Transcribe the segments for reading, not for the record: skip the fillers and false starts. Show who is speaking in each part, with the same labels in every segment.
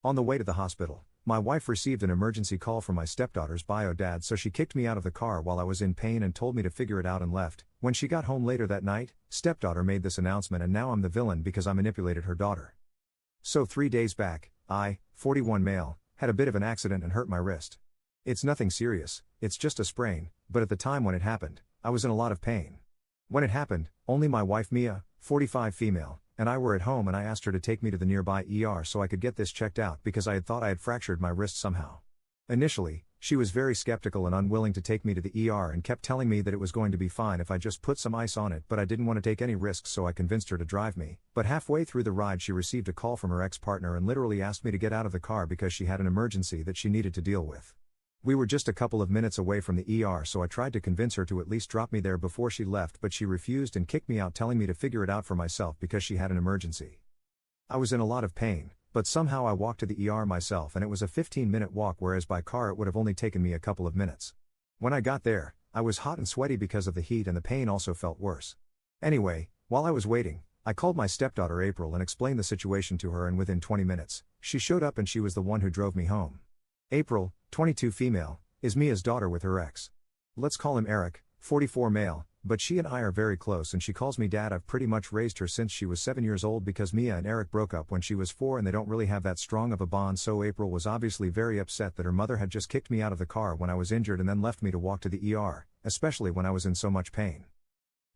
Speaker 1: On the way to the hospital, my wife received an emergency call from my stepdaughter's bio dad, so she kicked me out of the car while I was in pain and told me to figure it out and left. When she got home later that night, stepdaughter made this announcement, and now I'm the villain because I manipulated her daughter. So 3 days back, I, 41 male, had a bit of an accident and hurt my wrist. It's nothing serious, it's just a sprain, but at the time when it happened, I was in a lot of pain. When it happened, only my wife Mia, 45 female, and I were at home, and I asked her to take me to the nearby ER so I could get this checked out because I had thought I had fractured my wrist somehow. Initially, she was very skeptical and unwilling to take me to the ER and kept telling me that it was going to be fine if I just put some ice on it, but I didn't want to take any risks, so I convinced her to drive me. But halfway through the ride she received a call from her ex-partner and literally asked me to get out of the car because she had an emergency that she needed to deal with. We were just a couple of minutes away from the ER, so I tried to convince her to at least drop me there before she left, but she refused and kicked me out, telling me to figure it out for myself because she had an emergency. I was in a lot of pain, but somehow I walked to the ER myself, and it was a 15-minute walk, whereas by car it would have only taken me a couple of minutes. When I got there, I was hot and sweaty because of the heat, and the pain also felt worse. Anyway, while I was waiting, I called my stepdaughter April and explained the situation to her, and within 20 minutes, she showed up and she was the one who drove me home. April, 22 female, is Mia's daughter with her ex. Let's call him Eric, 44 male, but she and I are very close and she calls me dad. I've pretty much raised her since she was 7 years old because Mia and Eric broke up when she was 4 and they don't really have that strong of a bond, so April was obviously very upset that her mother had just kicked me out of the car when I was injured and then left me to walk to the ER, especially when I was in so much pain.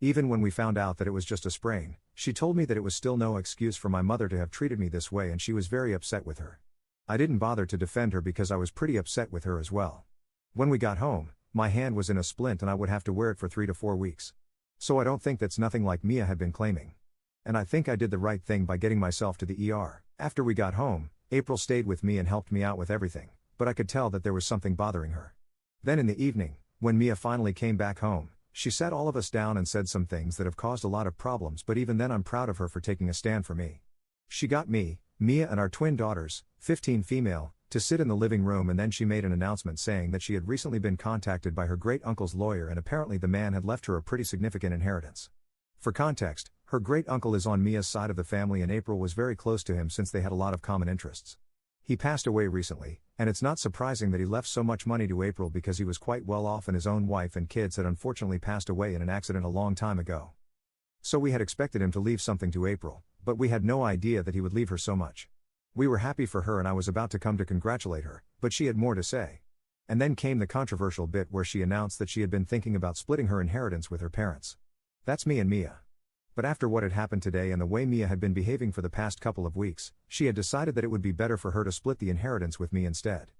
Speaker 1: Even when we found out that it was just a sprain, she told me that it was still no excuse for my mother to have treated me this way, and she was very upset with her. I didn't bother to defend her because I was pretty upset with her as well. When we got home, my hand was in a splint and I would have to wear it for 3 to 4 weeks. So I don't think that's nothing like Mia had been claiming. And I think I did the right thing by getting myself to the ER. After we got home, April stayed with me and helped me out with everything, but I could tell that there was something bothering her. Then in the evening, when Mia finally came back home, she sat all of us down and said some things that have caused a lot of problems, but even then I'm proud of her for taking a stand for me. She got me, Mia and our twin daughters, 15 female, to sit in the living room, and then she made an announcement saying that she had recently been contacted by her great-uncle's lawyer and apparently the man had left her a pretty significant inheritance. For context, her great-uncle is on Mia's side of the family and April was very close to him since they had a lot of common interests. He passed away recently, and it's not surprising that he left so much money to April because he was quite well off and his own wife and kids had unfortunately passed away in an accident a long time ago. So we had expected him to leave something to April, but we had no idea that he would leave her so much. We were happy for her and I was about to come to congratulate her, but she had more to say. And then came the controversial bit where she announced that she had been thinking about splitting her inheritance with her parents. That's me and Mia. But after what had happened today and the way Mia had been behaving for the past couple of weeks, she had decided that it would be better for her to split the inheritance with me instead.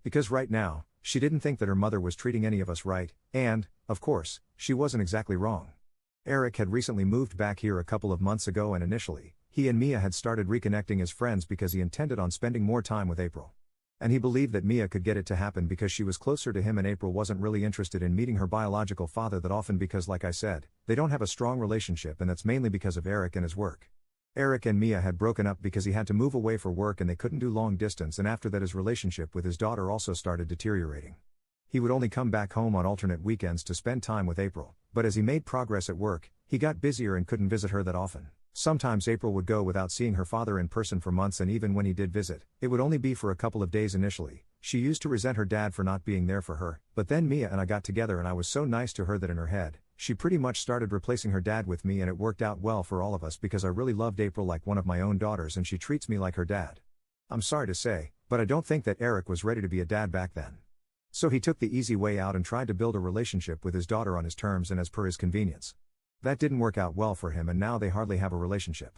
Speaker 1: Because right now, she didn't think that her mother was treating any of us right, and, of course, she wasn't exactly wrong. Eric had recently moved back here a couple of months ago and initially, he and Mia had started reconnecting as friends because he intended on spending more time with April. And he believed that Mia could get it to happen because she was closer to him and April wasn't really interested in meeting her biological father that often because, like I said, they don't have a strong relationship, and that's mainly because of Eric and his work. Eric and Mia had broken up because he had to move away for work and they couldn't do long distance, and after that his relationship with his daughter also started deteriorating. He would only come back home on alternate weekends to spend time with April, but as he made progress at work, he got busier and couldn't visit her that often. Sometimes April would go without seeing her father in person for months, and even when he did visit, it would only be for a couple of days initially. She used to resent her dad for not being there for her, but then Mia and I got together and I was so nice to her that in her head, she pretty much started replacing her dad with me, and it worked out well for all of us because I really loved April like one of my own daughters and she treats me like her dad. I'm sorry to say, but I don't think that Eric was ready to be a dad back then. So he took the easy way out and tried to build a relationship with his daughter on his terms and as per his convenience. That didn't work out well for him and now they hardly have a relationship.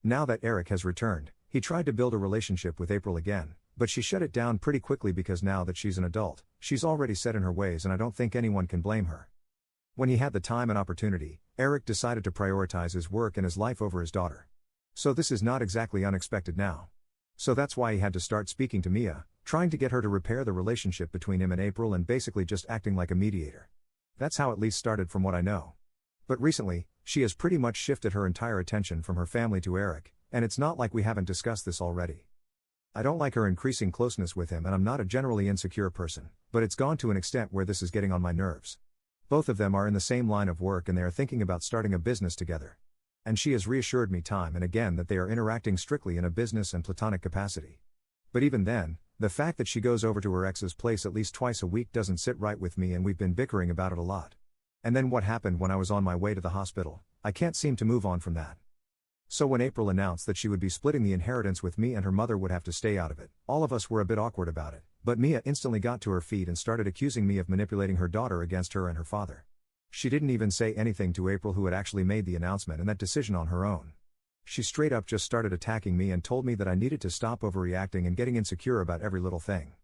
Speaker 1: Now that Eric has returned, he tried to build a relationship with April again, but she shut it down pretty quickly because now that she's an adult, she's already set in her ways and I don't think anyone can blame her. When he had the time and opportunity, Eric decided to prioritize his work and his life over his daughter. So this is not exactly unexpected now. So that's why he had to start speaking to Mia, trying to get her to repair the relationship between him and April and basically just acting like a mediator. That's how it at least started from what I know. But recently, she has pretty much shifted her entire attention from her family to Eric, and it's not like we haven't discussed this already. I don't like her increasing closeness with him and I'm not a generally insecure person, but it's gone to an extent where this is getting on my nerves. Both of them are in the same line of work and they are thinking about starting a business together. And she has reassured me time and again that they are interacting strictly in a business and platonic capacity. But even then, the fact that she goes over to her ex's place at least twice a week doesn't sit right with me, and we've been bickering about it a lot. And then what happened when I was on my way to the hospital? I can't seem to move on from that. So when April announced that she would be splitting the inheritance with me and her mother would have to stay out of it, all of us were a bit awkward about it, but Mia instantly got to her feet and started accusing me of manipulating her daughter against her and her father. She didn't even say anything to April, who had actually made the announcement and that decision on her own. She straight up just started attacking me and told me that I needed to stop overreacting and getting insecure about every little thing.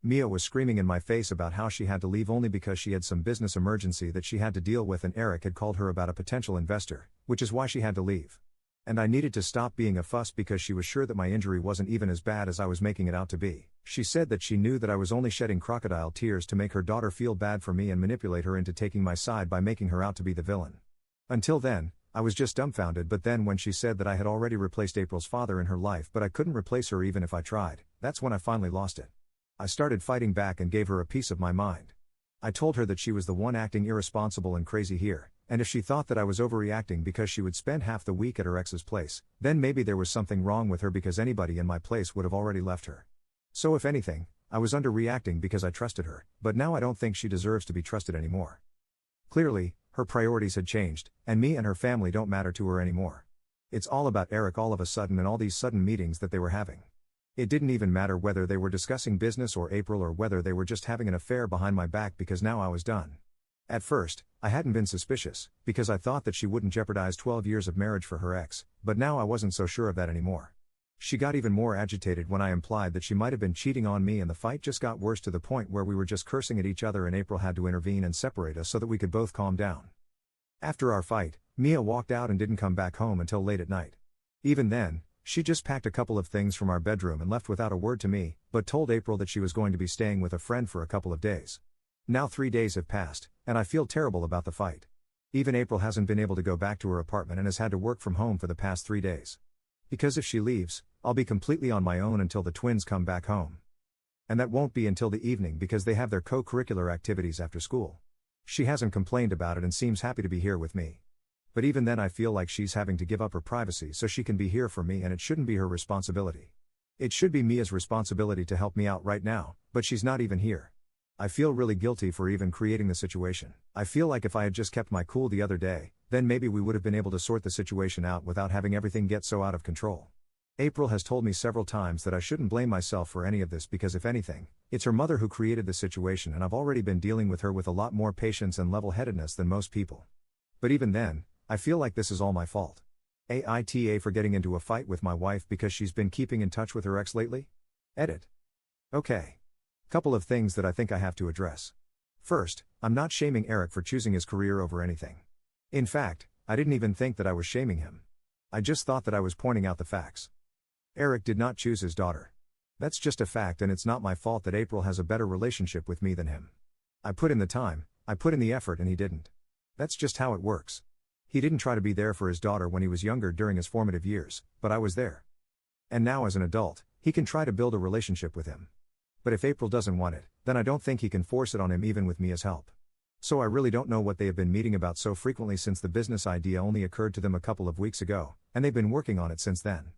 Speaker 1: Mia was screaming in my face about how she had to leave only because she had some business emergency that she had to deal with, and Eric had called her about a potential investor, which is why she had to leave. And I needed to stop being a fuss because she was sure that my injury wasn't even as bad as I was making it out to be. She said that she knew that I was only shedding crocodile tears to make her daughter feel bad for me and manipulate her into taking my side by making her out to be the villain. Until then, I was just dumbfounded, but then when she said that I had already replaced April's father in her life but I couldn't replace her even if I tried, that's when I finally lost it. I started fighting back and gave her a piece of my mind. I told her that she was the one acting irresponsible and crazy here, and if she thought that I was overreacting because she would spend half the week at her ex's place, then maybe there was something wrong with her because anybody in my place would have already left her. So if anything, I was underreacting because I trusted her, but now I don't think she deserves to be trusted anymore. Clearly, her priorities had changed, and me and her family don't matter to her anymore. It's all about Eric all of a sudden and all these sudden meetings that they were having. It didn't even matter whether they were discussing business or April or whether they were just having an affair behind my back, because now I was done. At first, I hadn't been suspicious, because I thought that she wouldn't jeopardize 12 years of marriage for her ex, but now I wasn't so sure of that anymore. She got even more agitated when I implied that she might have been cheating on me, and the fight just got worse to the point where we were just cursing at each other, and April had to intervene and separate us so that we could both calm down. After our fight, Mia walked out and didn't come back home until late at night. Even then, she just packed a couple of things from our bedroom and left without a word to me, but told April that she was going to be staying with a friend for a couple of days. Now 3 days have passed, and I feel terrible about the fight. Even April hasn't been able to go back to her apartment and has had to work from home for the past 3 days. Because if she leaves, I'll be completely on my own until the twins come back home. And that won't be until the evening because they have their co-curricular activities after school. She hasn't complained about it and seems happy to be here with me. But even then I feel like she's having to give up her privacy so she can be here for me, and it shouldn't be her responsibility. It should be Mia's responsibility to help me out right now, but she's not even here. I feel really guilty for even creating the situation. I feel like if I had just kept my cool the other day, then maybe we would have been able to sort the situation out without having everything get so out of control. April has told me several times that I shouldn't blame myself for any of this because if anything, it's her mother who created the situation, and I've already been dealing with her with a lot more patience and level-headedness than most people. But even then, I feel like this is all my fault. AITA for getting into a fight with my wife because she's been keeping in touch with her ex lately? Edit. Okay. Couple of things that I think I have to address. First, I'm not shaming Eric for choosing his career over anything. In fact, I didn't even think that I was shaming him. I just thought that I was pointing out the facts. Eric did not choose his daughter. That's just a fact, and it's not my fault that April has a better relationship with me than him. I put in the time, I put in the effort, and he didn't. That's just how it works. He didn't try to be there for his daughter when he was younger during his formative years, but I was there. And now as an adult, he can try to build a relationship with him. But if April doesn't want it, then I don't think he can force it on him even with Mia's help. So I really don't know what they have been meeting about so frequently since the business idea only occurred to them a couple of weeks ago, and they've been working on it since then.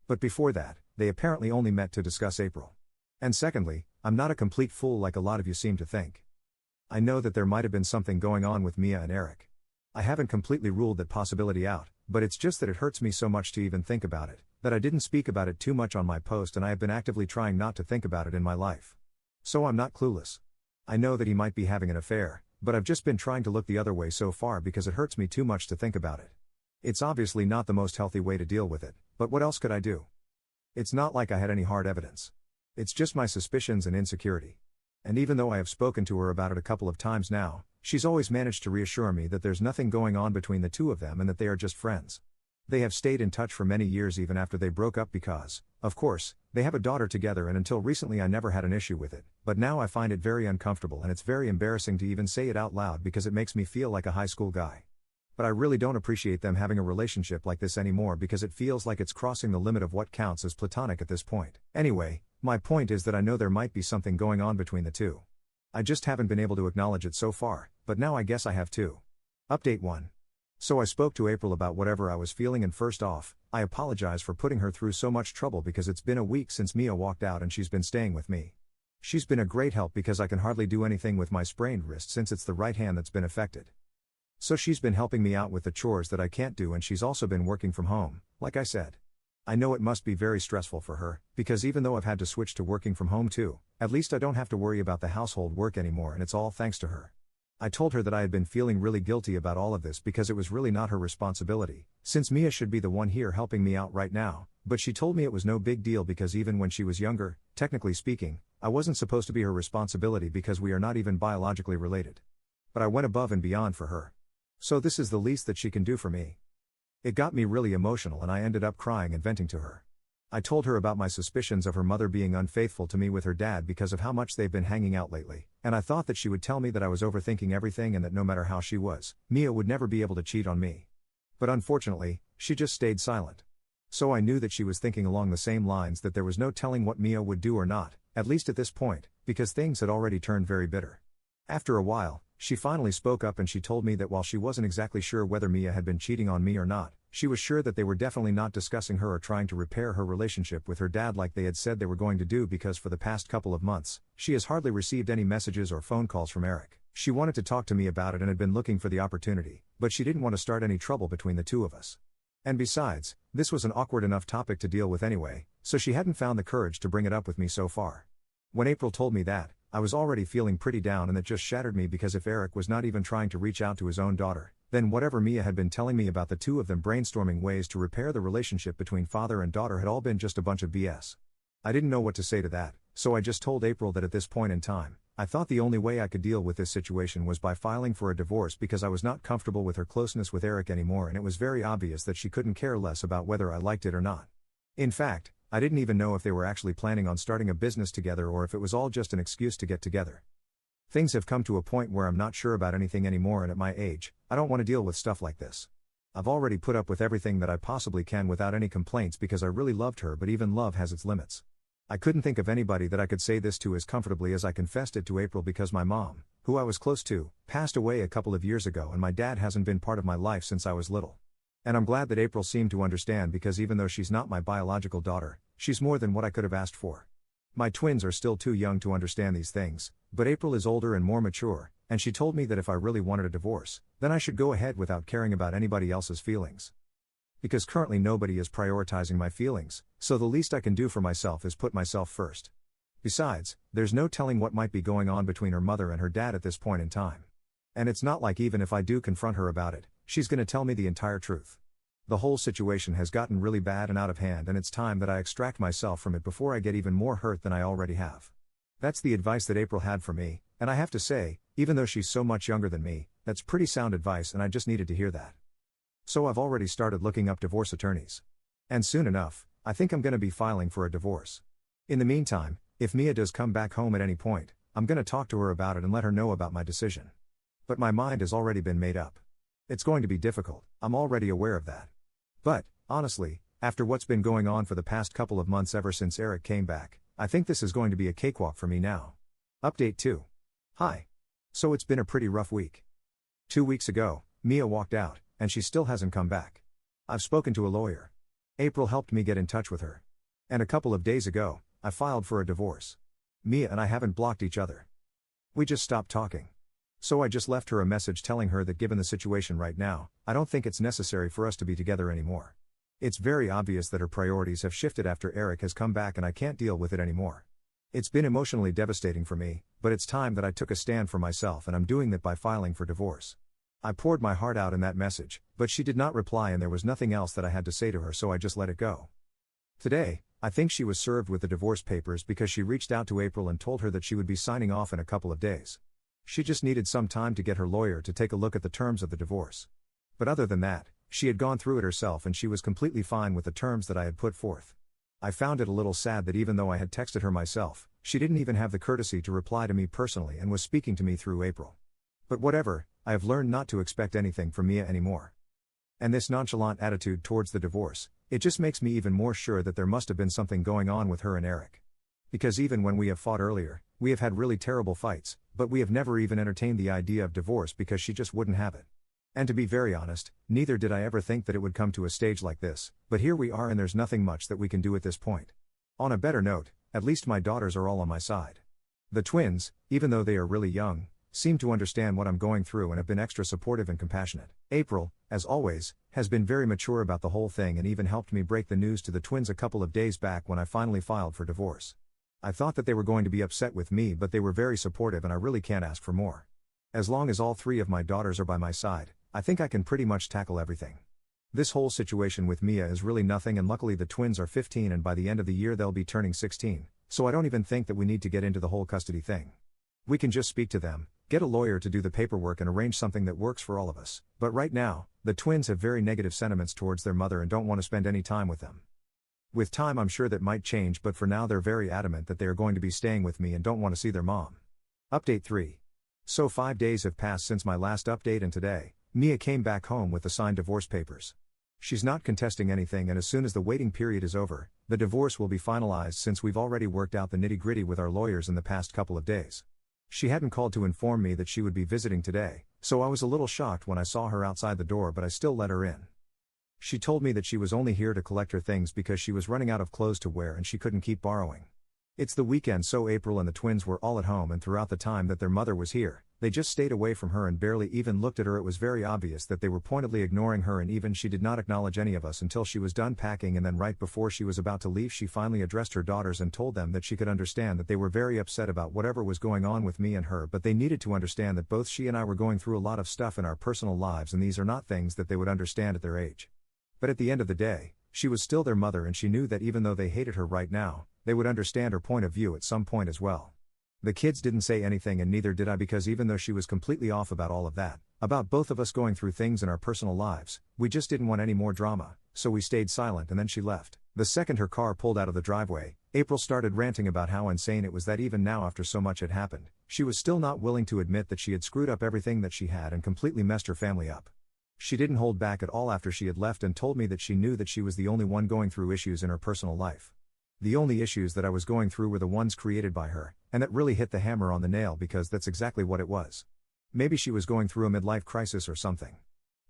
Speaker 1: But before that, they apparently only met to discuss April. And secondly, I'm not a complete fool like a lot of you seem to think. I know that there might have been something going on with Mia and Eric. I haven't completely ruled that possibility out, but it's just that it hurts me so much to even think about it, that I didn't speak about it too much on my post, and I have been actively trying not to think about it in my life. So I'm not clueless. I know that he might be having an affair, but I've just been trying to look the other way so far because it hurts me too much to think about it. It's obviously not the most healthy way to deal with it, but what else could I do? It's not like I had any hard evidence. It's just my suspicions and insecurity. And even though I have spoken to her about it a couple of times now, she's always managed to reassure me that there's nothing going on between the two of them and that they are just friends. They have stayed in touch for many years even after they broke up because, of course, they have a daughter together, and until recently I never had an issue with it, but now I find it very uncomfortable and it's very embarrassing to even say it out loud because it makes me feel like a high school guy. But I really don't appreciate them having a relationship like this anymore because it feels like it's crossing the limit of what counts as platonic at this point. Anyway, my point is that I know there might be something going on between the two. I just haven't been able to acknowledge it so far, but now I guess I have to. Update 1. So I spoke to April about whatever I was feeling, and first off, I apologize for putting her through so much trouble because it's been a week since Mia walked out and she's been staying with me. She's been a great help because I can hardly do anything with my sprained wrist since it's the right hand that's been affected. So she's been helping me out with the chores that I can't do, and she's also been working from home, like I said. I know it must be very stressful for her, because even though I've had to switch to working from home too, at least I don't have to worry about the household work anymore, and it's all thanks to her. I told her that I had been feeling really guilty about all of this because it was really not her responsibility, since Mia should be the one here helping me out right now, but she told me it was no big deal because even when she was younger, technically speaking, I wasn't supposed to be her responsibility because we are not even biologically related. But I went above and beyond for her. So this is the least that she can do for me. It got me really emotional and I ended up crying and venting to her. I told her about my suspicions of her mother being unfaithful to me with her dad because of how much they've been hanging out lately, and I thought that she would tell me that I was overthinking everything and that no matter how she was, Mia would never be able to cheat on me. But unfortunately, she just stayed silent. So I knew that she was thinking along the same lines, that there was no telling what Mia would do or not, at least at this point, because things had already turned very bitter. After a while, she finally spoke up and she told me that while she wasn't exactly sure whether Mia had been cheating on me or not, she was sure that they were definitely not discussing her or trying to repair her relationship with her dad like they had said they were going to do, because for the past couple of months, she has hardly received any messages or phone calls from Eric. She wanted to talk to me about it and had been looking for the opportunity, but she didn't want to start any trouble between the two of us. And besides, this was an awkward enough topic to deal with anyway, so she hadn't found the courage to bring it up with me so far. When April told me that, I was already feeling pretty down, and it just shattered me because if Eric was not even trying to reach out to his own daughter, then whatever Mia had been telling me about the two of them brainstorming ways to repair the relationship between father and daughter had all been just a bunch of BS. I didn't know what to say to that, so I just told April that at this point in time, I thought the only way I could deal with this situation was by filing for a divorce because I was not comfortable with her closeness with Eric anymore, and it was very obvious that she couldn't care less about whether I liked it or not. In fact, I didn't even know if they were actually planning on starting a business together or if it was all just an excuse to get together. Things have come to a point where I'm not sure about anything anymore, and at my age, I don't want to deal with stuff like this. I've already put up with everything that I possibly can without any complaints because I really loved her, but even love has its limits. I couldn't think of anybody that I could say this to as comfortably as I confessed it to April, because my mom, who I was close to, passed away a couple of years ago, and my dad hasn't been part of my life since I was little. And I'm glad that April seemed to understand, because even though she's not my biological daughter, she's more than what I could have asked for. My twins are still too young to understand these things, but April is older and more mature, and she told me that if I really wanted a divorce, then I should go ahead without caring about anybody else's feelings. Because currently nobody is prioritizing my feelings, so the least I can do for myself is put myself first. Besides, there's no telling what might be going on between her mother and her dad at this point in time. And it's not like even if I do confront her about it, she's gonna tell me the entire truth. The whole situation has gotten really bad and out of hand, and it's time that I extract myself from it before I get even more hurt than I already have. That's the advice that April had for me, and I have to say, even though she's so much younger than me, that's pretty sound advice, and I just needed to hear that. So I've already started looking up divorce attorneys. And soon enough, I think I'm gonna be filing for a divorce. In the meantime, if Mia does come back home at any point, I'm gonna talk to her about it and let her know about my decision. But my mind has already been made up. It's going to be difficult, I'm already aware of that. But, honestly, after what's been going on for the past couple of months ever since Eric came back, I think this is going to be a cakewalk for me now. Update 2. Hi. So it's been a pretty rough week. 2 weeks ago, Mia walked out, and she still hasn't come back. I've spoken to a lawyer. April helped me get in touch with her. And a couple of days ago, I filed for a divorce. Mia and I haven't blocked each other. We just stopped talking. So I just left her a message telling her that given the situation right now, I don't think it's necessary for us to be together anymore. It's very obvious that her priorities have shifted after Eric has come back, and I can't deal with it anymore. It's been emotionally devastating for me, but it's time that I took a stand for myself, and I'm doing that by filing for divorce. I poured my heart out in that message, but she did not reply, and there was nothing else that I had to say to her, so I just let it go. Today, I think she was served with the divorce papers because she reached out to April and told her that she would be signing off in a couple of days. She just needed some time to get her lawyer to take a look at the terms of the divorce. But other than that, she had gone through it herself and she was completely fine with the terms that I had put forth. I found it a little sad that even though I had texted her myself, she didn't even have the courtesy to reply to me personally and was speaking to me through April. But whatever, I have learned not to expect anything from Mia anymore. And this nonchalant attitude towards the divorce, it just makes me even more sure that there must have been something going on with her and Eric. Because even when we have fought earlier, we have had really terrible fights, but we have never even entertained the idea of divorce because she just wouldn't have it. And to be very honest, neither did I ever think that it would come to a stage like this, but here we are and there's nothing much that we can do at this point. On a better note, at least my daughters are all on my side. The twins, even though they are really young, seem to understand what I'm going through and have been extra supportive and compassionate. April, as always, has been very mature about the whole thing and even helped me break the news to the twins a couple of days back when I finally filed for divorce. I thought that they were going to be upset with me, but they were very supportive and I really can't ask for more. As long as all three of my daughters are by my side, I think I can pretty much tackle everything. This whole situation with Mia is really nothing, and luckily the twins are 15 and by the end of the year they'll be turning 16, so I don't even think that we need to get into the whole custody thing. We can just speak to them, get a lawyer to do the paperwork and arrange something that works for all of us. But right now, the twins have very negative sentiments towards their mother and don't want to spend any time with them. With time I'm sure that might change, but for now they're very adamant that they are going to be staying with me and don't want to see their mom. Update 3. So 5 days have passed since my last update and today, Mia came back home with the signed divorce papers. She's not contesting anything, and as soon as the waiting period is over, the divorce will be finalized since we've already worked out the nitty-gritty with our lawyers in the past couple of days. She hadn't called to inform me that she would be visiting today, so I was a little shocked when I saw her outside the door, but I still let her in. She told me that she was only here to collect her things because she was running out of clothes to wear and she couldn't keep borrowing. It's the weekend, so April and the twins were all at home, and throughout the time that their mother was here, they just stayed away from her and barely even looked at her. It was very obvious that they were pointedly ignoring her, and even she did not acknowledge any of us until she was done packing, and then right before she was about to leave she finally addressed her daughters and told them that she could understand that they were very upset about whatever was going on with me and her, but they needed to understand that both she and I were going through a lot of stuff in our personal lives and these are not things that they would understand at their age. But at the end of the day, she was still their mother, and she knew that even though they hated her right now, they would understand her point of view at some point as well. The kids didn't say anything, and neither did I, because even though she was completely off about all of that, about both of us going through things in our personal lives, we just didn't want any more drama, so we stayed silent and then she left. The second her car pulled out of the driveway, April started ranting about how insane it was that even now, after so much had happened, she was still not willing to admit that she had screwed up everything that she had and completely messed her family up. She didn't hold back at all after she had left and told me that she knew that she was the only one going through issues in her personal life. The only issues that I was going through were the ones created by her, and that really hit the hammer on the nail because that's exactly what it was. Maybe she was going through a midlife crisis or something.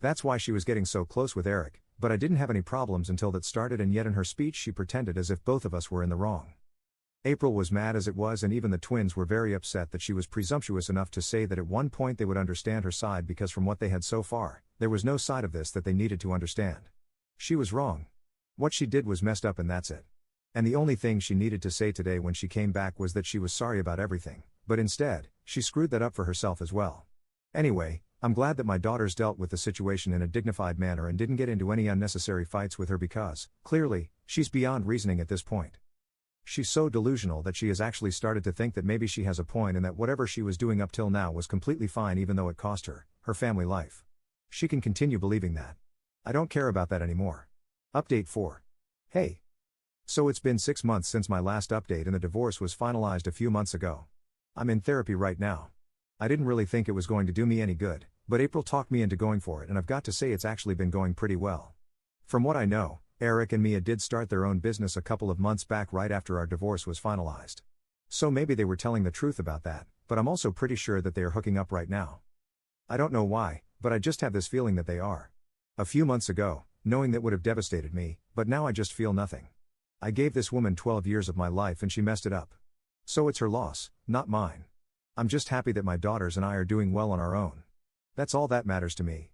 Speaker 1: That's why she was getting so close with Eric, but I didn't have any problems until that started, and yet in her speech she pretended as if both of us were in the wrong. April was mad as it was, and even the twins were very upset that she was presumptuous enough to say that at one point they would understand her side, because from what they had so far, there was no side of this that they needed to understand. She was wrong. What she did was messed up, and that's it. And the only thing she needed to say today when she came back was that she was sorry about everything, but instead, she screwed that up for herself as well. Anyway, I'm glad that my daughters dealt with the situation in a dignified manner and didn't get into any unnecessary fights with her, because, clearly, she's beyond reasoning at this point. She's so delusional that she has actually started to think that maybe she has a point and that whatever she was doing up till now was completely fine, even though it cost her family life. She can continue believing that. I don't care about that anymore. Update 4. Hey. So it's been 6 months since my last update and the divorce was finalized a few months ago. I'm in therapy right now. I didn't really think it was going to do me any good, but April talked me into going for it, and I've got to say it's actually been going pretty well. From what I know, Eric and Mia did start their own business a couple of months back right after our divorce was finalized. So maybe they were telling the truth about that, but I'm also pretty sure that they are hooking up right now. I don't know why, but I just have this feeling that they are. A few months ago, knowing that would have devastated me, but now I just feel nothing. I gave this woman 12 years of my life and she messed it up. So it's her loss, not mine. I'm just happy that my daughters and I are doing well on our own. That's all that matters to me.